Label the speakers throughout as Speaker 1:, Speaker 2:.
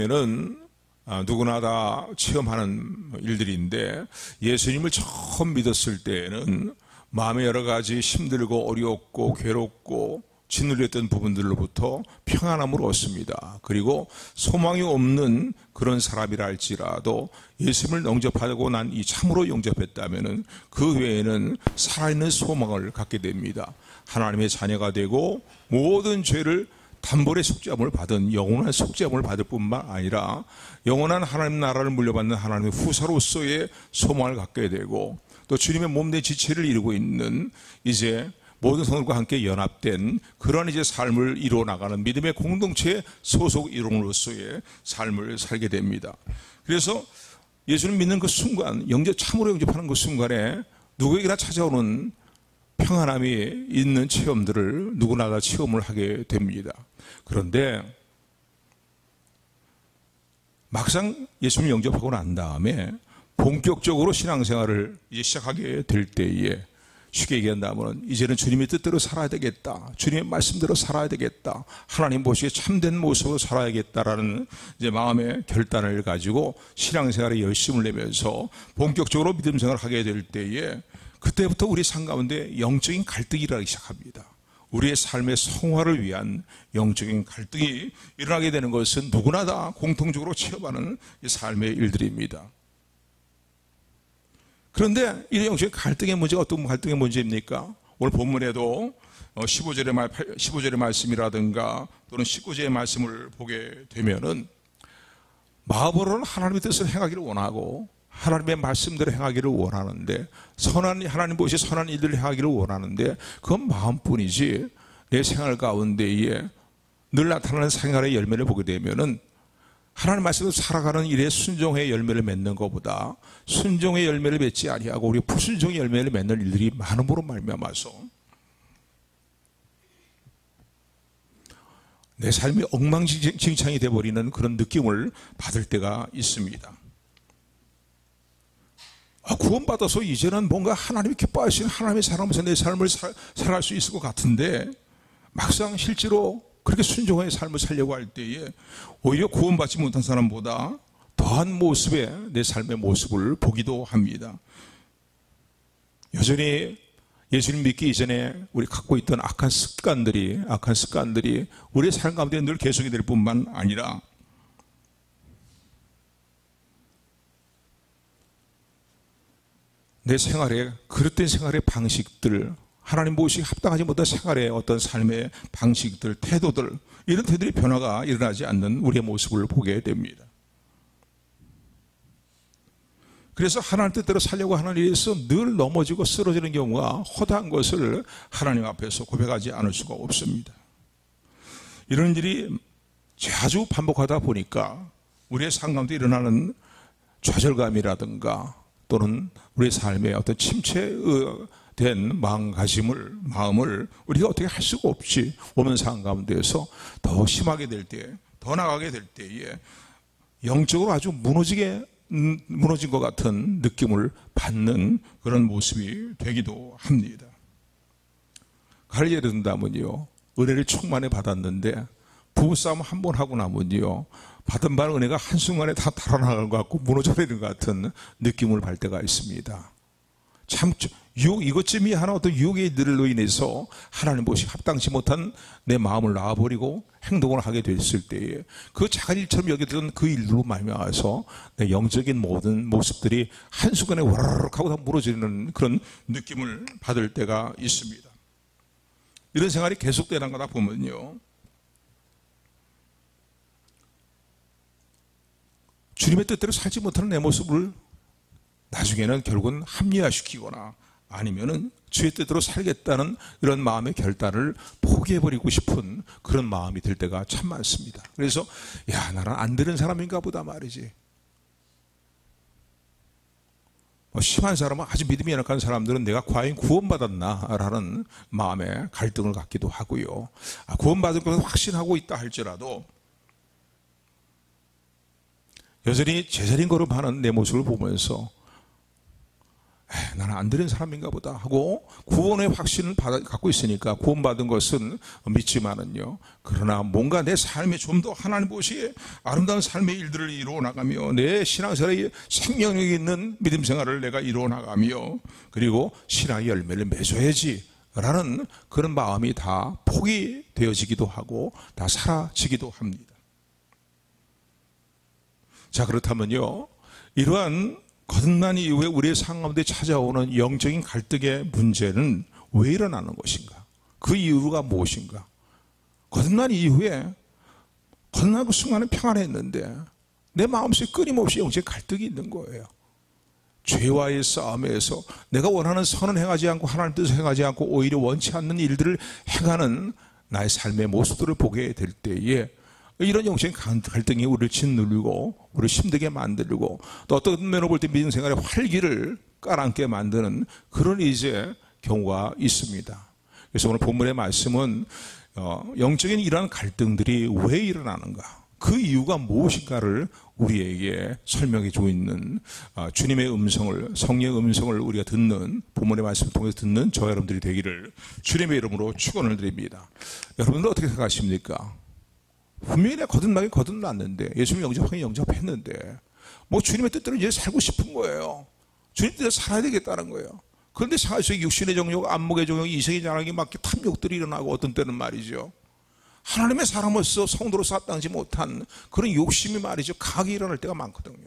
Speaker 1: 하면은 누구나 다 체험하는 일들인데, 예수님을 처음 믿었을 때에는 마음에 여러 가지 힘들고 어렵고 괴롭고 짓눌렸던 부분들로부터 평안함을 얻습니다. 그리고 소망이 없는 그런 사람이라 할지라도 예수님을 영접하고 난 이 참으로 영접했다면은 그 외에는 살아있는 소망을 갖게 됩니다. 하나님의 자녀가 되고 모든 죄를 단번에 속죄함을 받은 영원한 속죄함을 받을 뿐만 아니라 영원한 하나님 나라를 물려받는 하나님의 후사로서의 소망을 갖게 되고, 또 주님의 몸 내 지체를 이루고 있는 이제 모든 성도들과 함께 연합된 그런 이제 삶을 이루어 나가는 믿음의 공동체의 소속 일원으로서의 삶을 살게 됩니다. 그래서 예수를 믿는 그 순간, 참으로 영접하는 그 순간에 누구에게나 찾아오는 평안함이 있는 체험들을 누구나 다 체험을 하게 됩니다. 그런데 막상 예수를 영접하고 난 다음에 본격적으로 신앙생활을 이제 시작하게 될 때에, 쉽게 얘기한다면 이제는 주님의 뜻대로 살아야 되겠다, 주님의 말씀대로 살아야 되겠다, 하나님 보시기에 참된 모습으로 살아야겠다라는 이제 마음의 결단을 가지고 신앙생활에 열심을 내면서 본격적으로 믿음 생활을 하게 될 때에, 그때부터 우리 삶 가운데 영적인 갈등이 일어나기 시작합니다. 우리의 삶의 성화를 위한 영적인 갈등이 일어나게 되는 것은 누구나 다 공통적으로 체험하는 삶의 일들입니다. 그런데 이 영적인 갈등의 문제가 어떤 갈등의 문제입니까? 오늘 본문에도 15절의 말씀이라든가 또는 19절의 말씀을 보게 되면은, 마음으로는 하나님의 뜻을 행하기를 원하고 하나님의 말씀대로 행하기를 원하는데, 하나님 보시 선한 일들을 행하기를 원하는데, 그건 마음뿐이지 내 생활 가운데에 늘 나타나는 생활의 열매를 보게 되면은, 하나님 말씀으로 살아가는 일에 순종의 열매를 맺는 것보다 순종의 열매를 맺지 아니하고 우리 불순종의 열매를 맺는 일들이 많음으로 말미암아서 내 삶이 엉망진창이 되어버리는 그런 느낌을 받을 때가 있습니다. 구원받아서 이제는 뭔가 하나님이 기뻐하시는 하나님의 사랑하면서 내 삶을 살아갈 수 있을 것 같은데, 막상 실제로 그렇게 순종의 삶을 살려고 할 때에 오히려 구원받지 못한 사람보다 더한 모습의 내 삶의 모습을 보기도 합니다. 여전히 예수님 믿기 이전에 우리 갖고 있던 악한 습관들이 우리의 삶 가운데 늘 계속이 될 뿐만 아니라 내 생활에 그릇된 생활의 방식들, 하나님 보시기에 합당하지 못한 생활의 어떤 삶의 방식들, 태도들, 이런 태도의 변화가 일어나지 않는 우리의 모습을 보게 됩니다. 그래서 하나님 뜻대로 살려고 하는 일에서 늘 넘어지고 쓰러지는 경우가 허다한 것을 하나님 앞에서 고백하지 않을 수가 없습니다. 이런 일이 자주 반복하다 보니까 우리의 삶 가운데 일어나는 좌절감이라든가 또는 우리의 삶에 어떤 침체된 마음을 우리가 어떻게 할 수가 없이 오는 상황 가운데에서 더 심하게 될 때, 더 나가게 될 때에 영적으로 아주 무너진 것 같은 느낌을 받는 그런 모습이 되기도 합니다. 가령 예를 든다면요, 은혜를 충만히 받았는데 부부싸움 한 번 하고 나면요, 받은 바는 은혜가 한순간에 다 달아나가는 것 같고 무너져버리는 것 같은 느낌을 받을 때가 있습니다. 참 이것쯤이 하나 어떤 유혹의 일들로 인해서 하나님 보시 합당치 못한 내 마음을 놔버리고 행동을 하게 됐을 때에 그 작은 일처럼 여기던 그 일로 말미암아서 내 영적인 모든 모습들이 한순간에 와르륵 하고 다 무너지는 그런 느낌을 받을 때가 있습니다. 이런 생활이 계속되는 거다 보면요, 주님의 뜻대로 살지 못하는 내 모습을 나중에는 결국은 합리화시키거나 아니면은 주의 뜻대로 살겠다는 이런 마음의 결단을 포기해버리고 싶은 그런 마음이 들 때가 참 많습니다. 그래서 나는 안 되는 사람인가 보다 말이지. 심한 사람은, 아주 믿음이 연약한 사람들은 내가 과연 구원받았나 라는 마음의 갈등을 갖기도 하고요, 구원받을 것을 확신하고 있다 할지라도 여전히 제자린 걸음하는 내 모습을 보면서 나는 안 되는 사람인가 보다 하고 구원의 확신을 갖고 있으니까 구원받은 것은 믿지만은요, 그러나 뭔가 내 삶에 좀 더 하나님 보시기에 아름다운 삶의 일들을 이루어 나가며 내 신앙생활에 생명력 있는 믿음 생활을 내가 이루어 나가며 그리고 신앙의 열매를 맺어야지 라는 그런 마음이 다 포기되어지기도 하고 다 사라지기도 합니다. 자, 그렇다면요, 이러한 거듭난 이후에 우리의 삶 가운데 찾아오는 영적인 갈등의 문제는 왜 일어나는 것인가? 그 이유가 무엇인가? 거듭난 이후에 거듭나고 순간은 평안했는데 내 마음속에 끊임없이 영적인 갈등이 있는 거예요. 죄와의 싸움에서 내가 원하는 선은 행하지 않고 하나님 뜻을 행하지 않고 오히려 원치 않는 일들을 행하는 나의 삶의 모습들을 보게 될 때에 이런 영적인 갈등이 우리를 짓누르고 우리를 힘들게 만들고 또 어떤 면으로 볼 때 믿음 생활의 활기를 깔아앉게 만드는 그런 이제 경우가 있습니다. 그래서 오늘 본문의 말씀은 영적인 이러한 갈등들이 왜 일어나는가, 그 이유가 무엇인가를 우리에게 설명해 주고 있는 주님의 음성을, 성령의 음성을 우리가 듣는, 본문의 말씀을 통해서 듣는 저 여러분들이 되기를 주님의 이름으로 축원을 드립니다. 여러분들 어떻게 생각하십니까? 분명히 내가 거듭났는데, 예수님 영접하긴 영접했는데 뭐 주님의 뜻대로 이제 살고 싶은 거예요. 주님 뜻대로 살아야 되겠다는 거예요. 그런데 사실 육신의 정욕, 안목의 정욕, 이성의 자랑이 막 탐욕들이 일어나고 어떤 때는 말이죠, 하나님의 사람으로서 성도로서 합당하지 못한 그런 욕심이 말이죠, 강하게 일어날 때가 많거든요.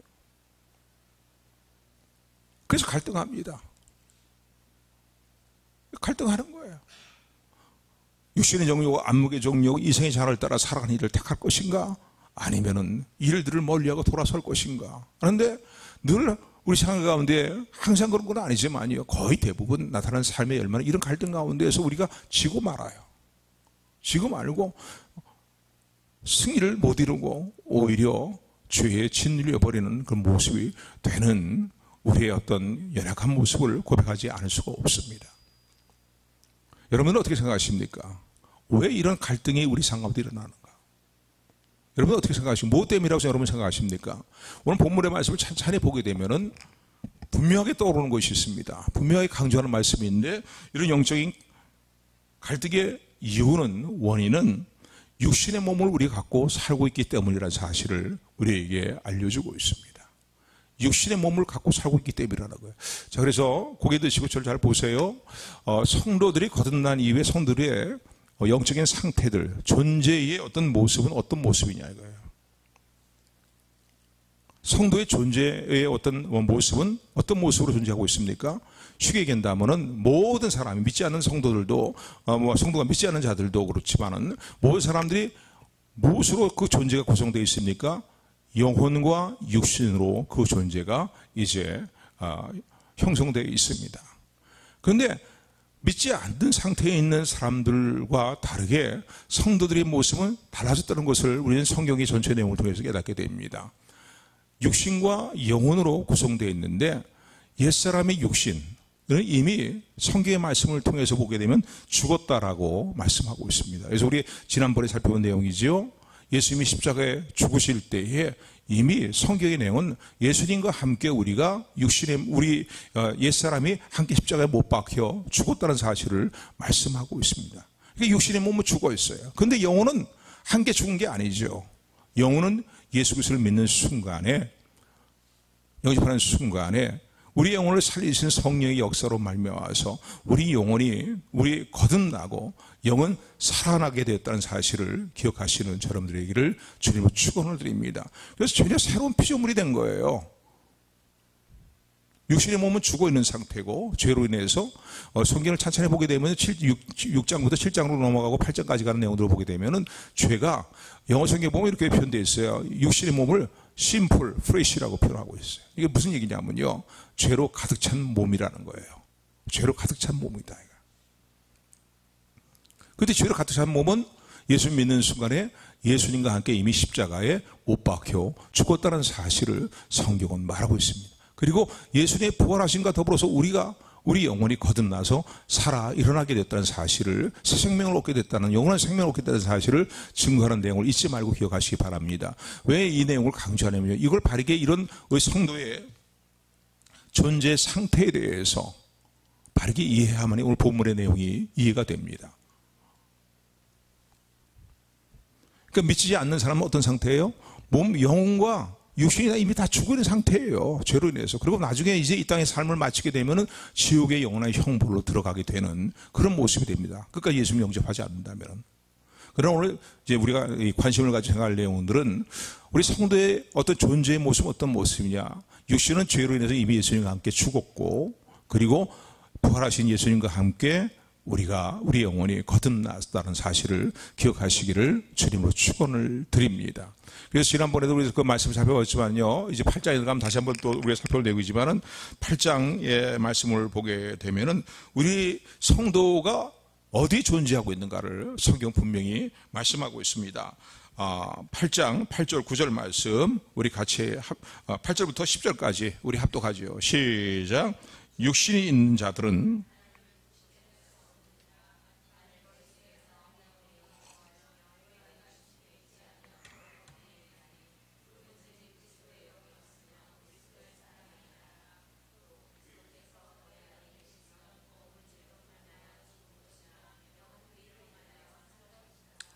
Speaker 1: 그래서 갈등합니다. 갈등하는 거예요. 육신의 정욕, 안목의 정욕, 이성의 자랑을 따라 살아가는 일을 택할 것인가, 아니면은 일들을 멀리하고 돌아설 것인가. 그런데 늘 우리 생활 가운데 항상 그런 건 아니지만요, 거의 대부분 나타나는 삶의 열매는 이런 갈등 가운데에서 우리가 지고 말아요. 지고 말고 승리를 못 이루고 오히려 죄에 짓눌려 버리는 그런 모습이 되는 우리의 어떤 연약한 모습을 고백하지 않을 수가 없습니다. 여러분은 어떻게 생각하십니까? 왜 이런 갈등이 우리 삶 가운데 일어나는가? 여러분 어떻게 생각하십니까? 뭐 때문이라고 여러분 생각하십니까? 오늘 본문의 말씀을 찬찬히 보게 되면은 분명하게 떠오르는 것이 있습니다. 분명하게 강조하는 말씀이 있는데, 이런 영적인 갈등의 이유는, 원인은 육신의 몸을 우리가 갖고 살고 있기 때문이라는 사실을 우리에게 알려주고 있습니다. 육신의 몸을 갖고 살고 있기 때문이라는 거예요. 자, 그래서 고개 드시고 저를 잘 보세요. 성도들이 거듭난 이후에 성도들의 영적인 상태들, 존재의 어떤 모습은 어떤 모습이냐 이거예요. 성도의 존재의 어떤 모습은 어떤 모습으로 존재하고 있습니까? 쉽게 얘기한다면은 모든 사람이, 믿지 않는 성도들도, 성도가 믿지 않는 자들도 그렇지만은 모든 사람들이 무엇으로 그 존재가 구성되어 있습니까? 영혼과 육신으로 그 존재가 이제 형성되어 있습니다. 그런데 믿지 않는 상태에 있는 사람들과 다르게 성도들의 모습은 달라졌다는 것을 우리는 성경의 전체 내용을 통해서 깨닫게 됩니다. 육신과 영혼으로 구성되어 있는데, 옛사람의 육신은 이미 성경의 말씀을 통해서 보게 되면 죽었다라고 말씀하고 있습니다. 그래서 우리 지난번에 살펴본 내용이죠. 예수님이 십자가에 죽으실 때에 이미 성경의 내용은 예수님과 함께 우리가 우리 옛사람이 함께 십자가에 못 박혀 죽었다는 사실을 말씀하고 있습니다. 그러니까 육신의 몸은 죽어 있어요. 그런데 영혼은 함께 죽은 게 아니죠. 영혼은 예수 그리스도를 믿는 순간에, 영접하는 순간에 우리 영혼을 살리신 성령의 역사로 말미암아서 우리 영혼이 거듭나고 영은 살아나게 되었다는 사실을 기억하시는 여러분들에게를 주님으로 축원을 드립니다. 그래서 전혀 새로운 피조물이 된 거예요. 육신의 몸은 죽어 있는 상태고, 죄로 인해서 성경을 찬찬히 보게 되면 6장부터 7장으로 넘어가고 8장까지 가는 내용들을 보게 되면은 죄가, 영어 성경에 보면 이렇게 표현되어 있어요. 육신의 몸을 심플, 프레시라고 표현하고 있어요. 이게 무슨 얘기냐면요, 죄로 가득 찬 몸이라는 거예요. 죄로 가득 찬 몸이다. 그런데 죄로 가득 찬 몸은 예수 믿는 순간에 예수님과 함께 이미 십자가에 못 박혀 죽었다는 사실을 성경은 말하고 있습니다. 그리고 예수님의 부활하심과 더불어서 우리 영혼이 거듭나서 살아 일어나게 됐다는 사실을, 새 생명을 얻게 됐다는, 영원한 생명을 얻게 됐다는 사실을 증거하는 내용을 잊지 말고 기억하시기 바랍니다. 왜 이 내용을 강조하냐면요, 이걸 바르게 이런 성도의 존재 상태에 대해서 바르게 이해해야만이 오늘 본문의 내용이 이해가 됩니다. 그러니까 믿지 않는 사람은 어떤 상태예요? 몸, 영혼과 육신이 이미 다 죽어있는 상태예요. 죄로 인해서. 그리고 나중에 이제 이 땅의 삶을 마치게 되면은 지옥의 영원한 형벌로 들어가게 되는 그런 모습이 됩니다. 끝까지 예수님 영접하지 않는다면. 그러나 오늘 이제 우리가 관심을 가지고 생각할 내용들은 우리 성도의 어떤 존재의 모습은 어떤 모습이냐. 육신은 죄로 인해서 이미 예수님과 함께 죽었고, 그리고 부활하신 예수님과 함께 우리의 영혼이 거듭났다는 사실을 기억하시기를 주님으로 축원을 드립니다. 그래서 지난번에도 우리 그 말씀 살펴봤지만요, 이제 8장에 들어가면 다시 한번 또 우리가 살펴볼 내용이지만은 8장의 말씀을 보게 되면은 우리 성도가 어디 존재하고 있는가를 성경 분명히 말씀하고 있습니다. 8장 8절 9절 말씀 우리 같이 8절부터 10절까지 우리 합독하죠. 시작. 육신이 있는 자들은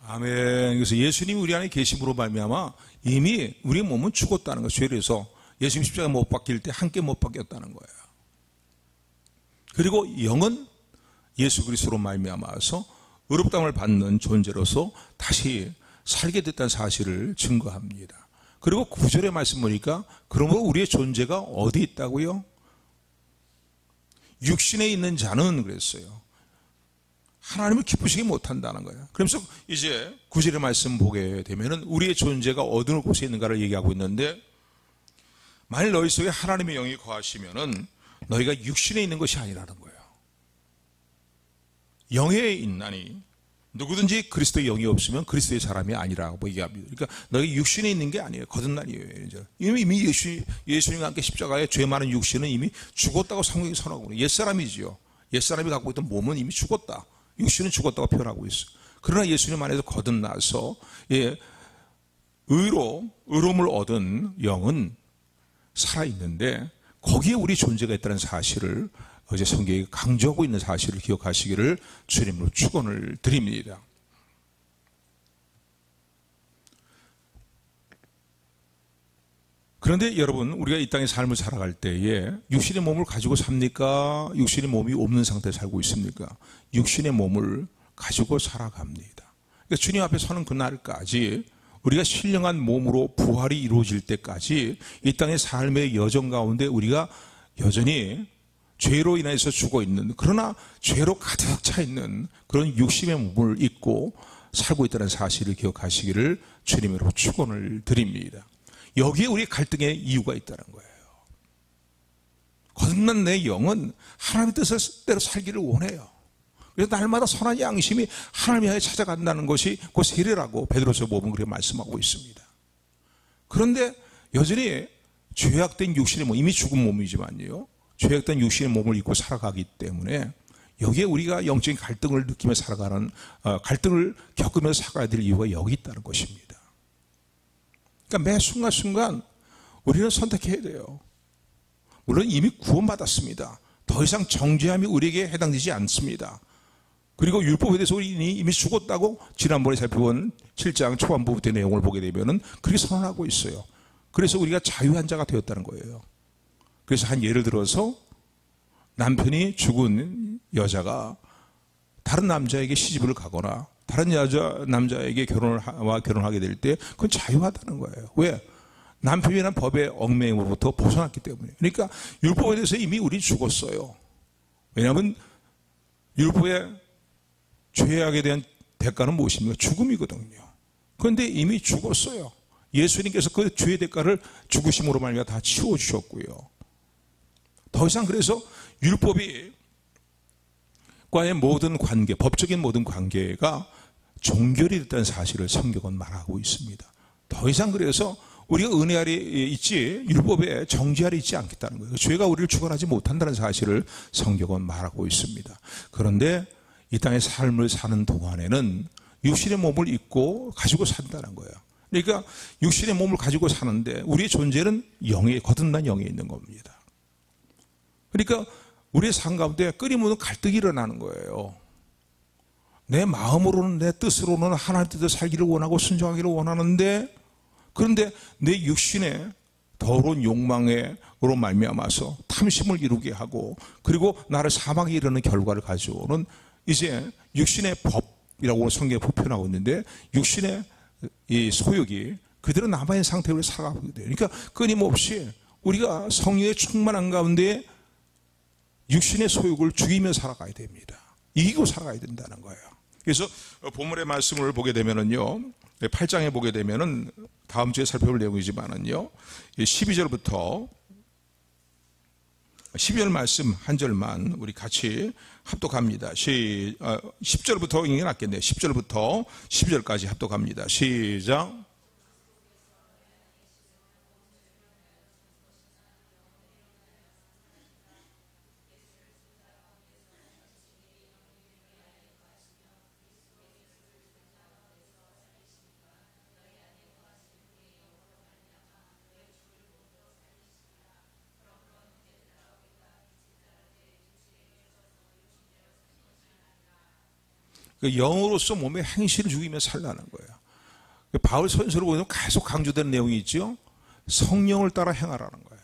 Speaker 1: 아멘. 그래서 예수님이 우리 안에 계심으로 말미암아 이미 우리의 몸은 죽었다는 것이에요. 그래서 예수님 십자가 못 박힐 때 함께 못 박혔다는 거예요. 그리고 영은 예수 그리스도로 말미암아서 의롭다함을 받는 존재로서 다시 살게 됐다는 사실을 증거합니다. 그리고 9절의 말씀 보니까 그러므로 우리의 존재가 어디 있다고요? 육신에 있는 자는 그랬어요. 하나님을 기쁘시게 못한다는 거예요. 그러면서 이제 9절의 말씀 보게 되면은 우리의 존재가 어느 곳에 있는가를 얘기하고 있는데, 만일 너희 속에 하나님의 영이 거하시면은 너희가 육신에 있는 것이 아니라는 거예요. 영에 있나니 누구든지 그리스도의 영이 없으면 그리스도의 사람이 아니라고 얘기합니다. 그러니까 너희 육신에 있는 게 아니에요. 거듭난이에요. 이미 예수님과 함께 십자가에 죄 많은 육신은 이미 죽었다고 성경이 선언하고 있어요. 옛사람이지요. 옛사람이 갖고 있던 몸은 이미 죽었다. 육신은 죽었다고 표현하고 있어요. 그러나 예수님 안에서 거듭나서 의로움을 얻은 영은 살아있는데 거기에 우리 존재가 있다는 사실을 어제 성경이 강조하고 있는 사실을 기억하시기를 주님으로 축원을 드립니다. 그런데 여러분, 우리가 이 땅의 삶을 살아갈 때에 육신의 몸을 가지고 삽니까? 육신의 몸이 없는 상태에 살고 있습니까? 육신의 몸을 가지고 살아갑니다. 그러니까 주님 앞에 서는 그날까지 우리가 신령한 몸으로 부활이 이루어질 때까지 이 땅의 삶의 여정 가운데 우리가 여전히 죄로 인해서 죽어 있는, 그러나 죄로 가득 차 있는 그런 육신의 몸을 입고 살고 있다는 사실을 기억하시기를 주님으로 축원을 드립니다. 여기에 우리 갈등의 이유가 있다는 거예요. 거듭난 내 영은 하나님의 뜻대로 살기를 원해요. 그래서 날마다 선한 양심이 하나님 향해 찾아간다는 것이 그 세례라고 베드로서 보면 그렇게 말씀하고 있습니다. 그런데 여전히 죄악된 육신의 몸, 이미 죽은 몸이지만요, 죄악된 육신의 몸을 입고 살아가기 때문에 여기에 우리가 영적인 갈등을 느끼며 살아가는, 갈등을 겪으면서 살아가야 될 이유가 여기 있다는 것입니다. 그러니까 매 순간순간 우리는 선택해야 돼요. 물론 이미 구원받았습니다. 더 이상 정죄함이 우리에게 해당되지 않습니다. 그리고 율법에 대해서 우리 이미 죽었다고 지난번에 살펴본 7장 초반부부터 내용을 보게 되면은 그렇게 선언하고 있어요. 그래서 우리가 자유한 자가 되었다는 거예요. 그래서 한 예를 들어서 남편이 죽은 여자가 다른 남자에게 시집을 가거나 다른 남자에게 결혼하게 될 때 그건 자유하다는 거예요. 왜? 남편이라는 법의 얽매임으로부터 벗어났기 때문에. 그러니까 율법에 대해서 이미 우리 죽었어요. 왜냐하면 율법의 죄악에 대한 대가는 무엇입니까? 죽음이거든요. 그런데 이미 죽었어요. 예수님께서 그 죄의 대가를 죽으심으로 말미암아 다 치워주셨고요. 더 이상 그래서 율법이 과의 모든 관계, 법적인 모든 관계가 종결이 됐다는 사실을 성경은 말하고 있습니다. 더 이상 그래서 우리가 은혜 아래 있지 율법에 정죄 아래 있지 않겠다는 거예요. 죄가 우리를 주관하지 못한다는 사실을 성경은 말하고 있습니다. 그런데 이 땅의 삶을 사는 동안에는 육신의 몸을 입고 가지고 산다는 거예요. 그러니까 육신의 몸을 가지고 사는데 우리의 존재는 거듭난 영에 있는 겁니다. 그러니까 우리의 삶 가운데 끊임없는 갈등이 일어나는 거예요. 내 마음으로는, 내 뜻으로는 하나님 뜻대로 살기를 원하고 순종하기를 원하는데, 그런데 내 육신의 더러운 욕망으로 말미암아서 탐심을 이루게 하고, 그리고 나를 사망에 이르는 결과를 가져오는 이제 육신의 법이라고 성경에 표현하고 있는데, 육신의 이 소욕이 그대로 남아있는 상태로 살아가게 돼요. 그러니까 끊임없이 우리가 성령의 충만한 가운데 육신의 소욕을 죽이며 살아가야 됩니다. 이기고 살아가야 된다는 거예요. 그래서 본문의 말씀을 보게 되면은요, 8장에 보게 되면은 다음 주에 살펴볼 내용이지만은요, 12절부터 12절 말씀 한 절만 우리 같이 합독합니다. 10절부터 이게 낫겠네요. 10절부터 12절까지 합독합니다. 시작. 영으로서 몸의 행실을 죽이며 살라는 거예요. 바울 선서를 보면 계속 강조되는 내용이 있죠. 성령을 따라 행하라는 거예요.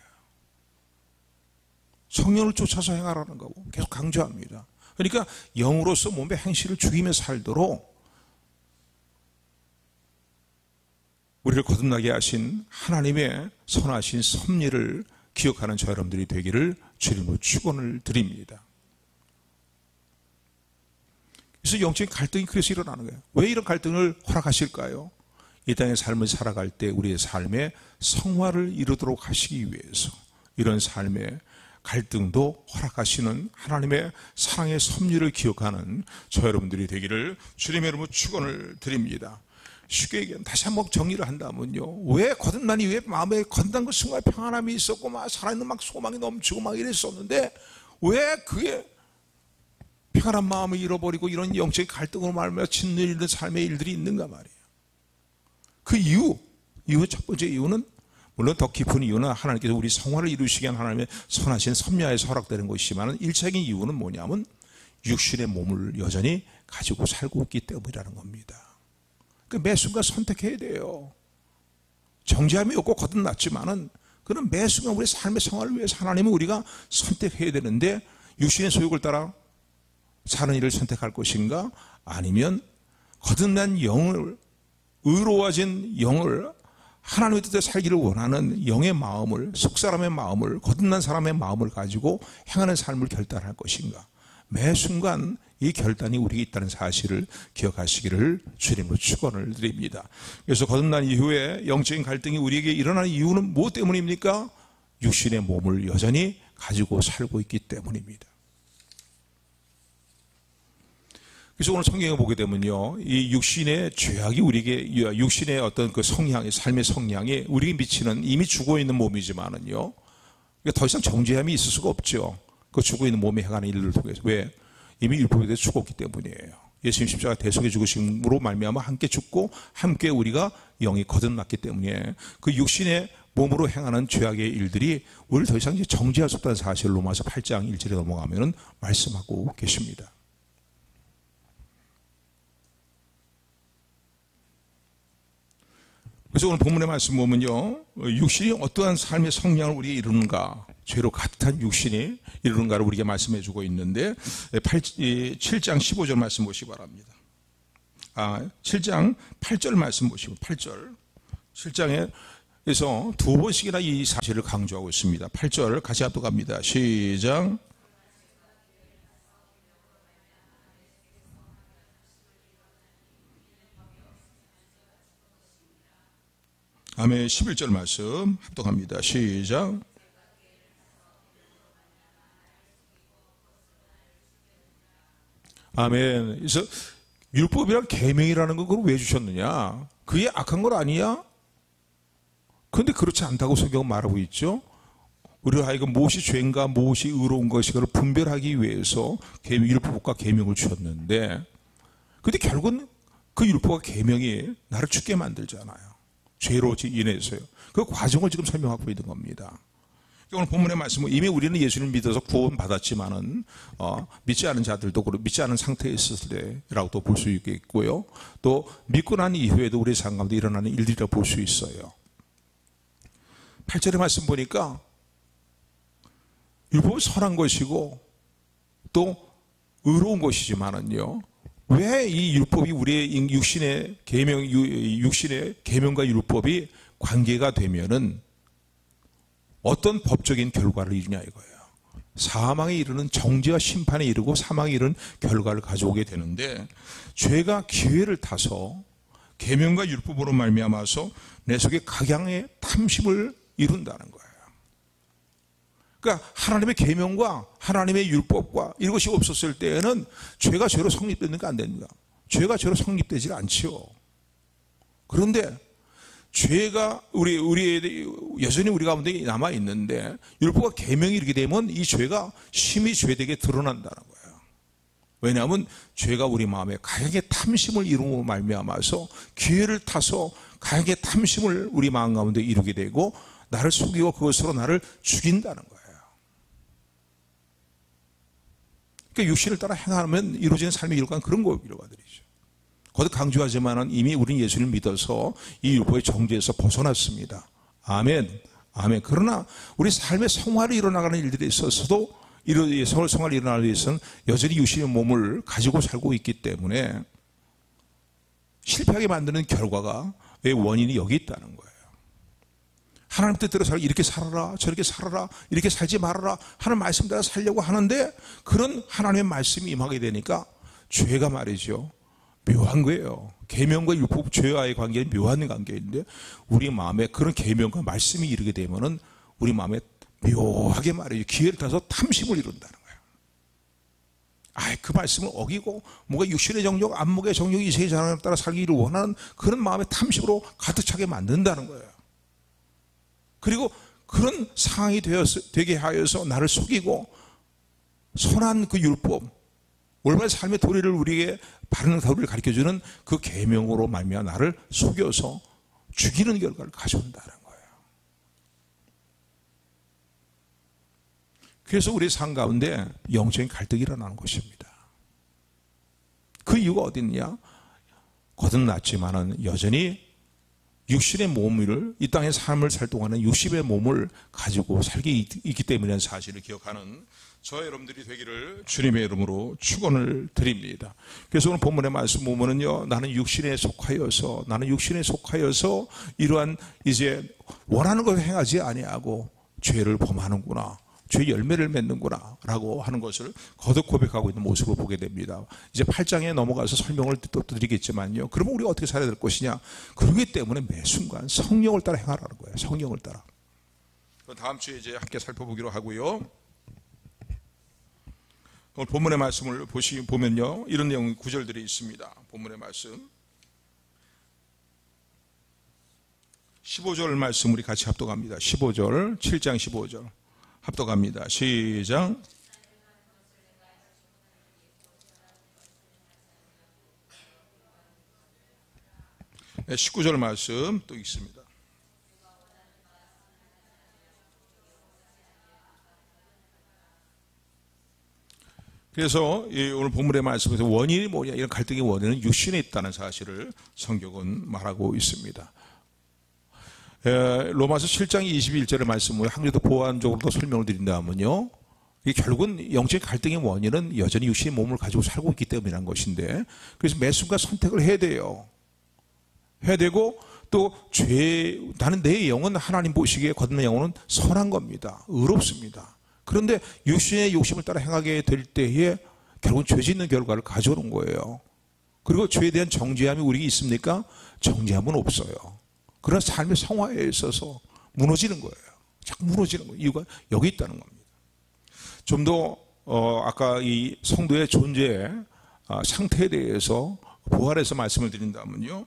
Speaker 1: 성령을 쫓아서 행하라는 거고 계속 강조합니다. 그러니까 영으로서 몸의 행실을 죽이며 살도록 우리를 거듭나게 하신 하나님의 선하신 섭리를 기억하는 저 여러분들이 되기를 주님으로 축원을 드립니다. 그래서 영적인 갈등이 그래서 일어나는 거예요. 왜 이런 갈등을 허락하실까요? 이 땅의 삶을 살아갈 때 우리의 삶에 성화를 이루도록 하시기 위해서 이런 삶의 갈등도 허락하시는 하나님의 사랑의 섭리를 기억하는 저 여러분들이 되기를 주님의 이름으로 축원을 드립니다. 쉽게 얘기하면 다시 한번 정리를 한다면요, 왜 거듭난 이후에 마음에 거듭난 그 순간 평안함이 있었고 막 살아있는 막 소망이 넘치고 막 이랬었는데 왜 그의 평안한 마음을 잃어버리고 이런 영적인 갈등으로 말하며 짓누리는 삶의 일들이 있는가 말이에요. 그 이유 첫 번째 이유는, 물론 더 깊은 이유는 하나님께서 우리 성화를 이루시기 위한 하나님의 선하신 섭리하에서 허락되는 것이지만 1차적인 이유는 뭐냐면 육신의 몸을 여전히 가지고 살고 있기 때문이라는 겁니다. 그 매 순간 선택해야 돼요. 정죄함이 없고 거듭났지만은 그는 매 순간 우리 삶의 성화를 위해서 하나님은 우리가 선택해야 되는데, 육신의 소욕을 따라 사는 일을 선택할 것인가, 아니면 거듭난 영을, 의로워진 영을, 하나님의 뜻에 살기를 원하는 영의 마음을, 속사람의 마음을, 거듭난 사람의 마음을 가지고 행하는 삶을 결단할 것인가. 매 순간 이 결단이 우리에게 있다는 사실을 기억하시기를 주님으로 축원을 드립니다. 그래서 거듭난 이후에 영적인 갈등이 우리에게 일어나는 이유는 무엇 때문입니까? 육신의 몸을 여전히 가지고 살고 있기 때문입니다. 그래서 오늘 성경에 보게 되면요, 이 육신의 죄악이 우리에게, 육신의 어떤 그 성향이, 삶의 성향이 우리에게 미치는, 이미 죽어 있는 몸이지만은요, 더 이상 정죄함이 있을 수가 없죠. 그 죽어 있는 몸에 행하는 일을 통해서. 왜? 이미 율법에 대해 죽었기 때문이에요. 예수님 십자가 대속의 죽으심으로 말미암아 함께 죽고 함께 우리가 영이 거듭났기 때문에 그 육신의 몸으로 행하는 죄악의 일들이 우리를 더 이상 이제 정죄할 수 없다는 사실을 로마서 8장 1절에 넘어가면은 말씀하고 계십니다. 그래서 오늘 본문의 말씀 보면요, 육신이 어떠한 삶의 성향을 우리에게 이루는가, 죄로 가득한 육신이 이루는가를 우리에게 말씀해 주고 있는데, 7장 15절 말씀 보시기 바랍니다. 7장 8절 말씀 보시고, 8절 7장에서 두 번씩이나 이 사실을 강조하고 있습니다. 8절 같이 합독합니다. 시작. 아멘. 11절 말씀 합독합니다. 시작. 아멘. 그래서 율법이란 계명이라는 건 그걸 왜 주셨느냐? 그게 악한 건 아니야? 그런데 그렇지 않다고 성경은 말하고 있죠. 우리가 하여금 무엇이 죄인가 무엇이 의로운 것인가를 분별하기 위해서 율법과 계명을 주셨는데, 근데 결국은 그 율법과 계명이 나를 죽게 만들잖아요. 죄로 인해서요. 그 과정을 지금 설명하고 있는 겁니다. 오늘 본문의 말씀은 이미 우리는 예수님을 믿어서 구원받았지만은 믿지 않은 자들도 믿지 않은 상태에 있었을 때라고도 볼 수 있겠고요. 또 믿고 난 이후에도 우리 삶 가운데 일어나는 일들이라고 볼 수 있어요. 8절의 말씀 보니까 율법은 선한 것이고 또 의로운 것이지만은요, 왜 이 율법이 우리의 육신의 계명과 율법이 관계가 되면은 어떤 법적인 결과를 이루냐 이거예요. 사망에 이르는 정죄와 심판에 이르고 사망에 이르는 결과를 가져오게 되는데, 죄가 기회를 타서 계명과 율법으로 말미암아서 내 속에 각양의 탐심을 이룬다는 거예요. 그러니까 하나님의 계명과 하나님의 율법과 이것이 없었을 때에는 죄가 죄로 성립되는 게 안 됩니다. 죄가 죄로 성립되지 않지요. 그런데 죄가 여전히 우리 가운데 남아 있는데 율법과 계명이 이렇게 되면 이 죄가 심히 죄되게 드러난다는 거예요. 왜냐하면 죄가 우리 마음에 가역의 탐심을 이루고 말미암아서 기회를 타서 가역의 탐심을 우리 마음 가운데 이루게 되고 나를 속이고 그것으로 나를 죽인다는 거예요. 그러니까 육신을 따라 행하면 이루어지는 삶의 결과는 그런 결과들이죠. 거듭 강조하지만은 이미 우리는 예수를 믿어서 이 율법의 정죄에서 벗어났습니다. 아멘. 아멘. 그러나 우리 삶의 성화를 이뤄나가는 일들에 있어서도 성화를 일어나기 위해서는 여전히 육신의 몸을 가지고 살고 있기 때문에 실패하게 만드는 결과의 원인이 여기 있다는 거예요. 하나님 뜻대로 이렇게 살아라, 저렇게 살아라, 이렇게 살지 말아라 하는 말씀대로 살려고 하는데 그런 하나님의 말씀이 임하게 되니까 죄가 말이죠. 묘한 거예요. 계명과 율법, 죄와의 관계는 묘한 관계인데 우리 마음에 그런 계명과 말씀이 이르게 되면은 우리 마음에 묘하게 말이죠. 기회를 타서 탐심을 이룬다는 거예요. 그 말씀을 어기고 뭔가 육신의 정욕, 안목의 정욕, 이 세계 자랑에 따라 살기를 원하는 그런 마음의 탐심으로 가득 차게 만든다는 거예요. 그리고 그런 상황이 되게 하여서 나를 속이고 선한 그 율법, 올바른 삶의 도리를 우리에게 바른 도리를 가르쳐주는 그 계명으로 말미암아 나를 속여서 죽이는 결과를 가져온다는 거예요. 그래서 우리 삶 가운데 영적인 갈등이 일어나는 것입니다. 그 이유가 어디 있냐? 거듭났지만은 여전히 육신의 몸을, 이 땅의 삶을 살 동안은 육신의 몸을 가지고 살기 있기 때문이라는 사실을 기억하는 저와 여러분들이 되기를 주님의 이름으로 축원을 드립니다. 그래서 오늘 본문의 말씀 보면은요, 나는 육신에 속하여서 이러한 이제 원하는 것을 행하지 아니하고 죄를 범하는구나, 죄 열매를 맺는구나 라고 하는 것을 거듭 고백하고 있는 모습을 보게 됩니다. 이제 8장에 넘어가서 설명을 또 드리겠지만요, 그러면 우리가 어떻게 살아야 될 것이냐, 그렇기 때문에 매 순간 성령을 따라 행하라는 거예요. 성령을 따라. 다음 주에 이제 함께 살펴보기로 하고요. 오늘 본문의 말씀을 보면요, 이런 내용 구절들이 있습니다. 본문의 말씀 15절 말씀 우리 같이 합독합니다. 15절, 7장 15절 합독합니다. 시작. 네, 19절 말씀 또 있습니다. 그래서 오늘 본문의 말씀에서 원인이 뭐냐, 이런 갈등의 원인은 육신에 있다는 사실을 성경은 말하고 있습니다. 로마서 7장 21절의 말씀을 한 가지 더 보완적으로 더 설명을 드린다면요, 결국은 영적인 갈등의 원인은 여전히 육신의 몸을 가지고 살고 있기 때문이라는 것인데, 그래서 매 순간 선택을 해야 돼요. 해야 되고, 또 나는 내 영은 하나님 보시기에 거듭난 영혼은 선한 겁니다. 의롭습니다. 그런데 육신의 욕심을 따라 행하게 될 때에 결국은 죄 짓는 결과를 가져오는 거예요. 그리고 죄에 대한 정죄함이 우리에게 있습니까? 정죄함은 없어요. 그러나 삶의 성화에 있어서 무너지는 거예요. 자꾸 무너지는 거예요. 이유가 여기 있다는 겁니다. 좀 더 아까 이 성도의 존재 상태에 대해서 부활해서 말씀을 드린다면요,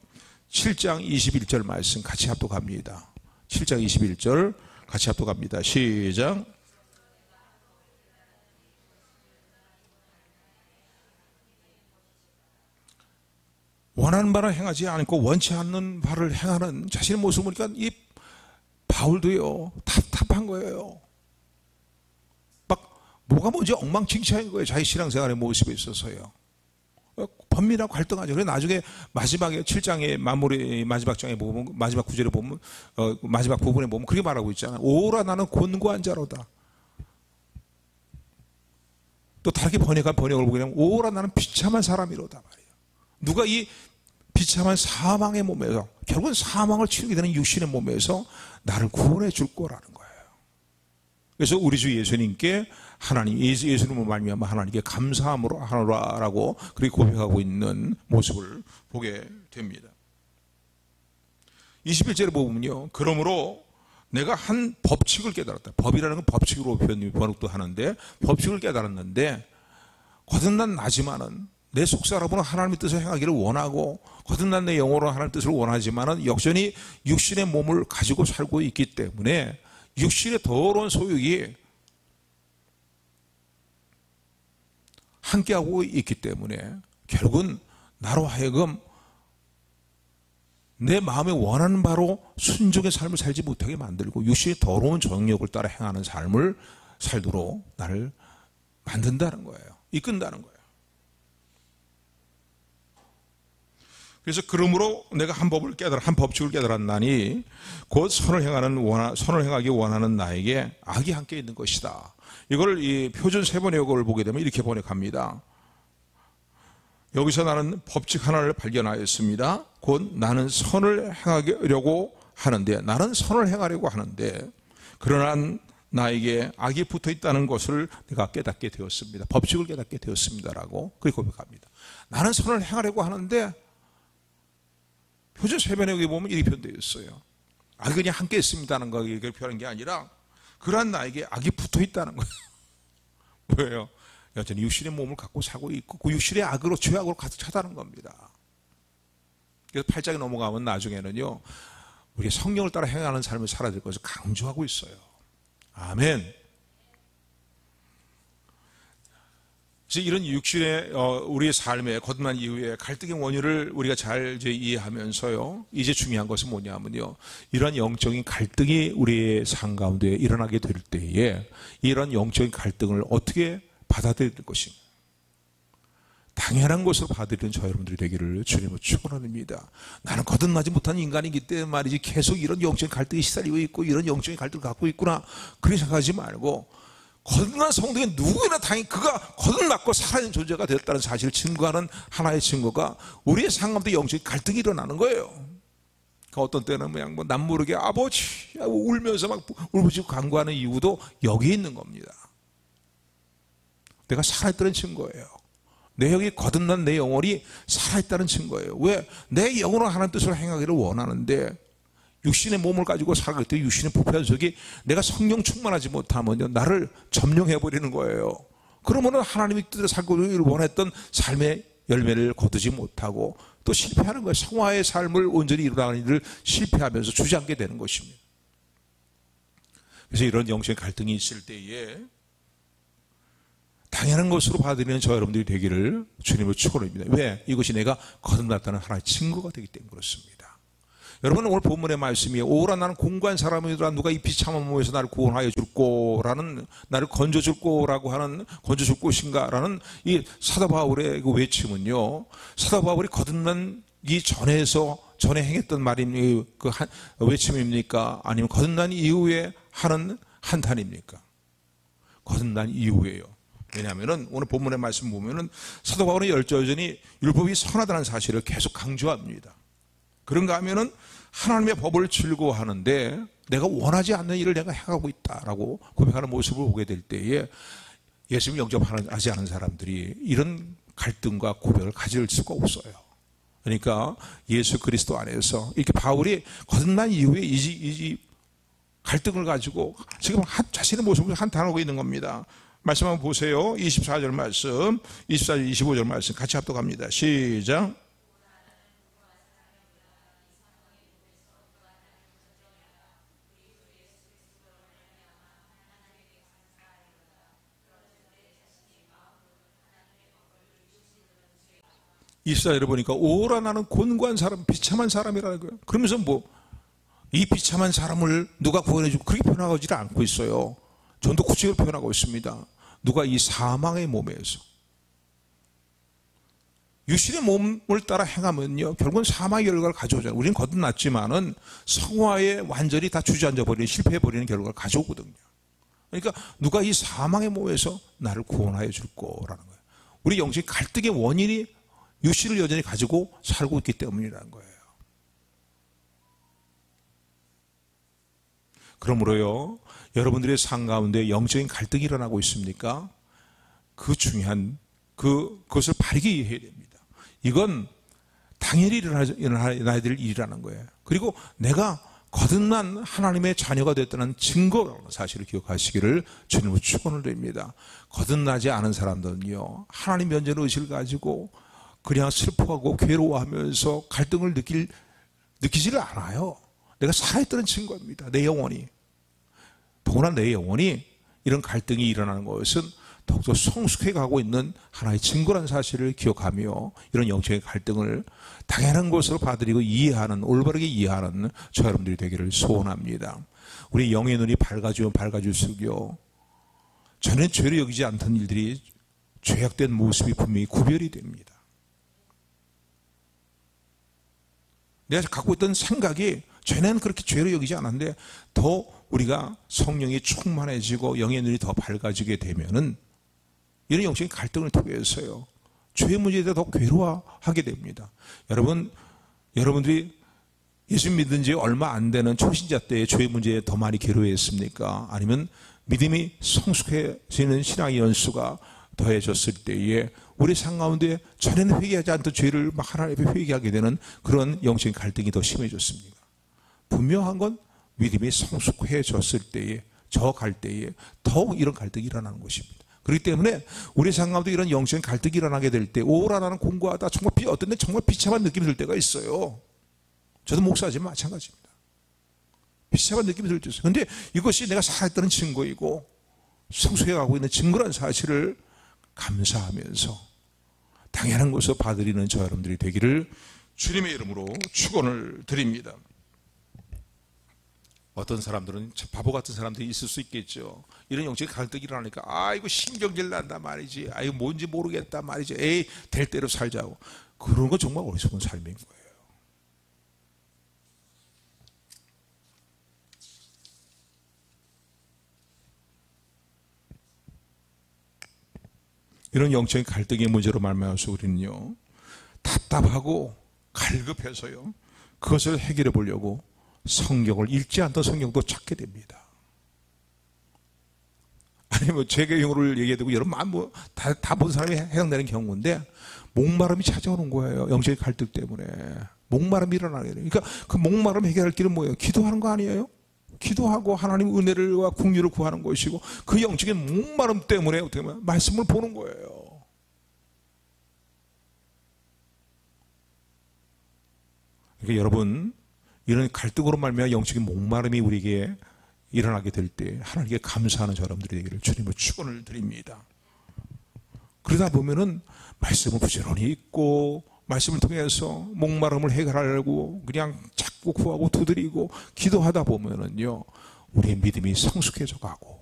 Speaker 1: 7장 21절 말씀 같이 합독합니다. 7장 21절 같이 합독합니다. 시작. 원하는 바를 행하지 않고 원치 않는 바를 행하는 자신의 모습을 보니까 이 바울도요, 답답한 거예요. 뭐가 뭔지 엉망진창인 거예요. 자기 신앙생활의 모습에 있어서요. 번민하고 갈등하죠. 그래서 나중에 마지막에 7장의 마무리 마지막 장에 보면, 마지막 구절에 보면, 마지막 부분에 보면 그렇게 말하고 있잖아요. 오라 나는 곤고한 자로다. 또 다르게 번역을 보게 되면 오라 나는 비참한 사람이로다 말이에요. 누가 이 비참한 사망의 몸에서, 결국은 사망을 치르게 되는 육신의 몸에서 나를 구원해 줄 거라는 거예요. 그래서 우리 주 예수님께 하나님, 예수님을 말미암아 하나님께 감사함으로 하노라라고 그렇게 고백하고 있는 모습을 보게 됩니다. 21절에 보면요, 그러므로 내가 한 법칙을 깨달았다. 법이라는 건 법칙으로 번역도 하는데, 법칙을 깨달았는데, 거듭난 나지만은 내 속사람은 하나님의 뜻을 행하기를 원하고, 거듭난 내 영혼으로 하나님의 뜻을 원하지만은 여전히 육신의 몸을 가지고 살고 있기 때문에 육신의 더러운 소욕이 함께하고 있기 때문에 결국은 나로 하여금 내 마음에 원하는 바로 순종의 삶을 살지 못하게 만들고 육신의 더러운 정욕을 따라 행하는 삶을 살도록 나를 만든다는 거예요. 이끈다는 거예요. 그래서 그러므로 내가 한 법칙을 깨달았나니 곧 선을 행하기 원하는 나에게 악이 함께 있는 것이다. 이걸 이 표준 세번역을 보게 되면 이렇게 번역합니다. 여기서 나는 법칙 하나를 발견하였습니다. 곧 나는 선을 행하려고 하는데, 나는 선을 행하려고 하는데 그러나 나에게 악이 붙어 있다는 것을 내가 깨닫게 되었습니다. 법칙을 깨닫게 되었습니다라고 그렇게 고백합니다. 나는 선을 행하려고 하는데, 표준 세번역에 보면 이렇게 표현되어 있어요. 악이 그냥 함께 있습니다는 거 이렇게 표현한 게 아니라 그러한 나에게 악이 붙어 있다는 거예요. 왜요? 여전히 육신의 몸을 갖고 살고 있고 그 육신의 악으로, 죄악으로 가득 차다는 겁니다. 그래서 8장에 넘어가면 나중에는요, 우리가 성령을 따라 행하는 삶을 살아야 될 것을 강조하고 있어요. 아멘. 그래서 이런 육신의 우리의 삶에 거듭난 이후에 갈등의 원인을 우리가 잘 이제 이해하면서요, 이제 중요한 것은 뭐냐면요, 이런 영적인 갈등이 우리의 삶 가운데 일어나게 될 때에 이런 영적인 갈등을 어떻게 받아들일 것인가, 당연한 것으로 받아들이는 저 여러분들이 되기를 주님으로 축원합니다. 나는 거듭나지 못한 인간이기 때문에 말이지 계속 이런 영적인 갈등이 시달리고 있고 이런 영적인 갈등을 갖고 있구나 그렇게 생각하지 말고, 거듭난 성도의 누구나 당연히 그가 거듭났고 살아있는 존재가 되었다는 사실을 증거하는 하나의 증거가 우리의 삶 가운데 영적인 갈등이 일어나는 거예요. 그러니까 어떤 때는 그냥 뭐 남모르게 아버지 울면서 막 울부짖고 간구하는 이유도 여기에 있는 겁니다. 내가 살아있다는 증거예요. 내 영이 거듭난 내 영혼이 살아있다는 증거예요. 왜? 내 영혼으로 하나님 뜻을 행하기를 원하는데 육신의 몸을 가지고 살아갈 때 육신의 부패한 속이 내가 성령 충만하지 못하면 나를 점령해버리는 거예요. 그러면 하나님의 뜻대로 살기를 원했던 삶의 열매를 거두지 못하고 또 실패하는 거예요. 성화의 삶을 온전히 이루라는 일을 실패하면서 주저앉게 되는 것입니다. 그래서 이런 영적인 갈등이 있을 때에 당연한 것으로 받아들이는 저 여러분들이 되기를 주님을 축원합니다. 왜? 이것이 내가 거듭났다는 하나의 증거가 되기 때문에 그렇습니다. 여러분, 오늘 본문의 말씀이 오라 나는 공고한 사람이라 누가 이 비참한 몸에서 나를 구원하여 줄 거라는, 나를 건져 줄 거라고 하는, 건져 줄 것인가라는 이 사도 바울의 그 외침은요, 사도 바울이 거듭나기 전에 행했던 말입니까? 그 외침입니까? 아니면 거듭난 이후에 하는 한탄입니까? 거듭난 이후에요. 왜냐하면 오늘 본문의 말씀 보면은 사도 바울은 여전히 율법이 선하다는 사실을 계속 강조합니다. 그런가 하면은 하나님의 법을 즐거워하는데 내가 원하지 않는 일을 내가 행하고 있다라고 고백하는 모습을 보게 될 때에 예수님 영접하지 않은 사람들이 이런 갈등과 고백을 가질 수가 없어요. 그러니까 예수 그리스도 안에서 이렇게 바울이 거듭난 이후에 이 갈등을 가지고 지금 자신의 모습을 한탄하고 있는 겁니다. 말씀 한번 보세요. 24절 말씀, 24절, 25절 말씀 같이 합독합니다. 시작. 이스라엘을 보니까 오라 나는 곤고한 사람, 비참한 사람이라는 거예요. 그러면서 이 비참한 사람을 누가 구원해주고 그렇게 표현하지 않고 있어요. 전도 구체적으로 표현하고 있습니다. 누가 이 사망의 몸에서 육신의 몸을 따라 행하면요, 결국은 사망의 결과를 가져오잖아요. 우리는 거듭났지만은 성화에 완전히 다 주저앉아버리는, 실패해버리는 결과를 가져오거든요. 그러니까 누가 이 사망의 몸에서 나를 구원하여 줄 거라는 거예요. 우리 영적인 갈등의 원인이 육신을 여전히 가지고 살고 있기 때문이라는 거예요. 그러므로요, 여러분들의 삶 가운데 영적인 갈등이 일어나고 있습니까? 그 중요한 그것을 바르게 이해해야 됩니다. 이건 당연히 일어나야 될 일이라는 거예요. 그리고 내가 거듭난 하나님의 자녀가 됐다는 증거라는 사실을 기억하시기를 주님으로 축원을 드립니다. 거듭나지 않은 사람들은요, 하나님 면전의 의식을 가지고 그냥 슬퍼하고 괴로워하면서 갈등을 느끼지를 않아요. 내가 살아있다는 증거입니다. 내 영혼이. 더구나 내 영혼이 이런 갈등이 일어나는 것은 더욱더 성숙해 가고 있는 하나의 증거라는 사실을 기억하며 이런 영적인 갈등을 당연한 것으로 받아들이고 이해하는, 올바르게 이해하는 저 여러분들이 되기를 소원합니다. 우리 영의 눈이 밝아지면 밝아질수록요, 전에 죄로 여기지 않던 일들이 죄악된 모습이 분명히 구별이 됩니다. 내가 갖고 있던 생각이 전에는 그렇게 죄로 여기지 않았는데 더 우리가 성령이 충만해지고 영의 눈이 더 밝아지게 되면은 이런 영적인 갈등을 통해서요, 죄의 문제에 대해 더 괴로워하게 됩니다. 여러분들이 예수 믿은 지 얼마 안 되는 초신자 때의 죄의 문제에 더 많이 괴로워했습니까? 아니면 믿음이 성숙해지는 신앙의 연수가 더해졌을 때에 우리 삶 가운데 전에는 회개하지 않던 죄를 막 하나님 앞에 회개하게 되는 그런 영적인 갈등이 더 심해졌습니다. 분명한 건 믿음이 성숙해졌을 때에, 저 갈 때에 더욱 이런 갈등이 일어나는 것입니다. 그렇기 때문에 우리 삶 가운데 이런 영적인 갈등이 일어나게 될 때 오라라는 공부하다 정말 어떤 데 정말 비참한 느낌이 들 때가 있어요. 저도 목사지만 마찬가지입니다. 비참한 느낌이 들 때 있어요. 그런데 이것이 내가 살았다는 증거이고 성숙해가고 있는 증거라는 사실을 감사하면서 당연한 것으로 받아들이는 저 여러분들이 되기를 주님의 이름으로 축원을 드립니다. 어떤 사람들은 바보 같은 사람들이 있을 수 있겠죠. 이런 영적인 갈등이 일어나니까 이거 신경질 난다 말이지, 이거 뭔지 모르겠다 말이지, 에이 될 대로 살자고. 그런 건 정말 어리석은 삶인 거예요. 이런 영적인 갈등의 문제로 말미암아서 우리는요, 답답하고 갈급해서요, 그것을 해결해 보려고 성경을 읽지 않던 성경도 찾게 됩니다. 아니 제 경우를 얘기해도 여러분 다 본 사람이 해당되는 경우인데 목마름이 찾아오는 거예요. 영적인 갈등 때문에 목마름이 일어나게 돼요. 그러니까 그 목마름 해결할 길은 뭐예요? 기도하는 거 아니에요? 기도하고 하나님 은혜를과 긍휼을 구하는 것이고, 그 영적인 목마름 때문에 어떻게 보면 말씀을 보는 거예요. 그러니까 여러분, 이런 갈등으로 말미암아 영적인 목마름이 우리에게 일어나게 될 때 하나님께 감사하는 여러분들이 되기를 주님을 축원을 드립니다. 그러다 보면은 말씀을 부지런히 읽고 말씀을 통해서 목마름을 해결하려고 그냥 찾고 구하고 두드리고 기도하다 보면은요, 우리의 믿음이 성숙해져 가고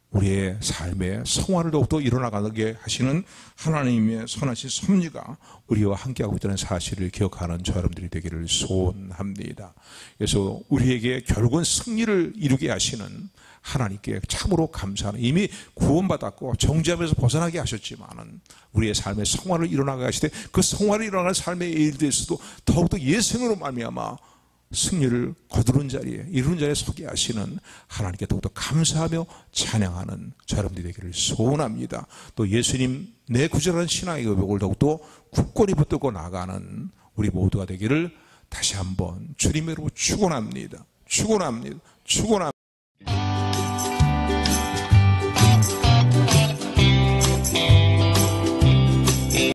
Speaker 1: 우리의 삶의 성화를 더욱더 일어나가게 하시는 하나님의 선하신 섭리가 우리와 함께하고 있다는 사실을 기억하는 저 여러분들이 되기를 소원합니다. 그래서 우리에게 결국은 승리를 이루게 하시는 하나님께 참으로 감사하는, 이미 구원받았고 정죄함에서 벗어나게 하셨지만은 우리의 삶의 성화를 일어나게 하시되 그 성화를 일어나는 삶의 일들에서도 더욱더 예수님으로 말미암아 승리를 거두는 자리에, 이루는 자리에 서게 하시는 하나님께 더욱더 감사하며 찬양하는 저 여러분들이 되기를 소원합니다. 또 예수님 내 구절하는 신앙의 의복을 더욱더 굳건히 붙들고 나가는 우리 모두가 되기를 다시 한번 주님의 이름으로 축원합니다. 축원합니다. 축원합니다.